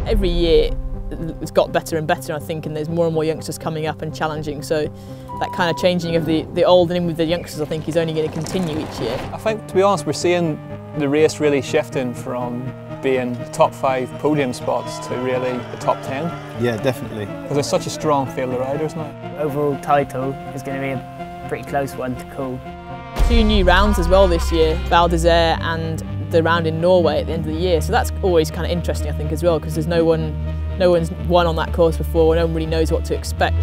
Every year it's got better and better, I think, and there's more and more youngsters coming up and challenging. So that kind of changing of the old and in with the youngsters, I think, is only going to continue each year. I think, to be honest, we're seeing the race really shifting from being the top 5 podium spots to really the top 10. Yeah, definitely. Because there's such a strong field of riders now. Overall title is going to be a pretty close one to call. 2 new rounds as well this year, Val d'Isère and the round in Norway at the end of the year. So that's always kind of interesting, I think, as well, because there's no one's won on that course before, no one really knows what to expect.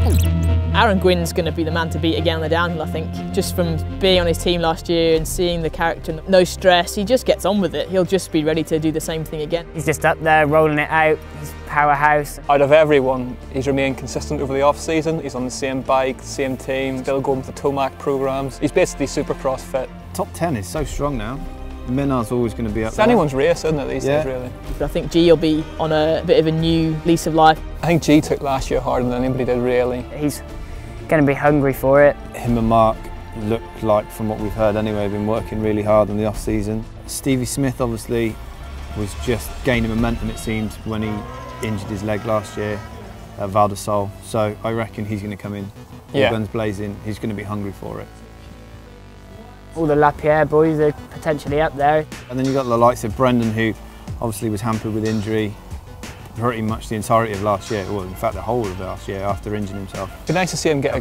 Aaron Gwyn's going to be the man to beat again on the downhill, I think. Just from being on his team last year and seeing the character, no stress, he just gets on with it. He'll just be ready to do the same thing again. He's just up there rolling it out, he's a powerhouse. Out of everyone, he's remained consistent over the off-season. He's on the same bike, same team, still going with the Tomac programmes. He's basically Supercross fit. Top 10 is so strong now. Menard's always going to be up It's there. anyone's race, isn't it, these days, really? I think G will be on a bit of a new lease of life. I think G took last year harder than anybody did, really. He's going to be hungry for it. Him and Mark look like, from what we've heard anyway, been working really hard in the off-season. Stevie Smith obviously was just gaining momentum, it seemed, when he injured his leg last year at Val de Sol. So I reckon he's going to come in, all guns blazing, he's going to be hungry for it. All the Lapierre boys are potentially up there. And then you've got the likes of Brendan, who obviously was hampered with injury pretty much the entirety of last year, well, in fact the whole of last year after injuring himself. It'd be nice to see him get a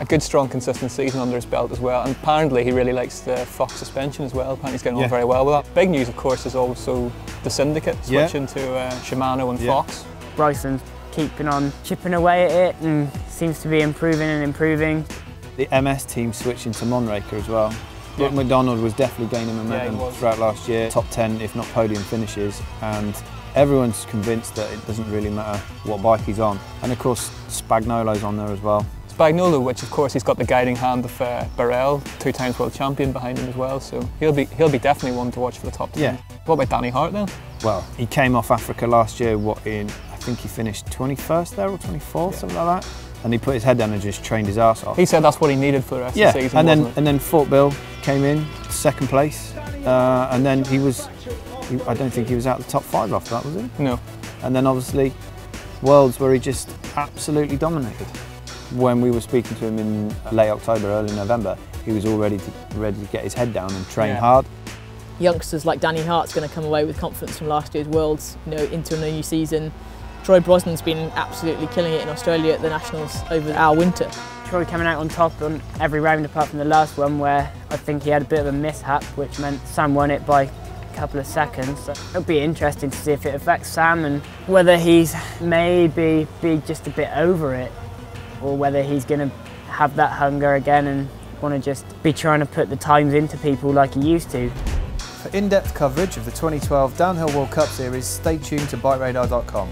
good strong consistent season under his belt as well, and apparently he really likes the Fox suspension as well. Apparently he's getting on very well with that. Big news, of course, is also the syndicate switching to Shimano and Fox. Bryson's keeping on chipping away at it and seems to be improving and improving. The MS team switching to Monraker as well. Brooke McDonald was definitely gaining momentum throughout last year. Top 10, if not podium finishes, and everyone's convinced that it doesn't really matter what bike he's on. And of course, Spagnolo's on there as well. Spagnolo, which of course he's got the guiding hand of Burrell, 2-time world champion behind him as well, so he'll be definitely one to watch for the top 10. Yeah. What about Danny Hart then? Well, he came off Africa last year, I think he finished 21st there or 24th, something like that. And he put his head down and just trained his arse off. He said that's what he needed for the rest of the season, and then Fort Bill came in, 2nd place, and then I don't think he was out of the top 5 after that, was he? No. And then obviously Worlds, where he just absolutely dominated. When we were speaking to him in late October, early November, he was all ready to get his head down and train hard. Youngsters like Danny Hart's going to come away with confidence from last year's Worlds, into a new season. Troy Brosnan's been absolutely killing it in Australia at the Nationals over our winter. Troy coming out on top on every round apart from the last one, where I think he had a bit of a mishap, which meant Sam won it by a couple of seconds. So it'll be interesting to see if it affects Sam and whether he's maybe be just a bit over it, or whether he's going to have that hunger again and want to just be trying to put the times into people like he used to. For in-depth coverage of the 2012 Downhill World Cup Series, stay tuned to BikeRadar.com.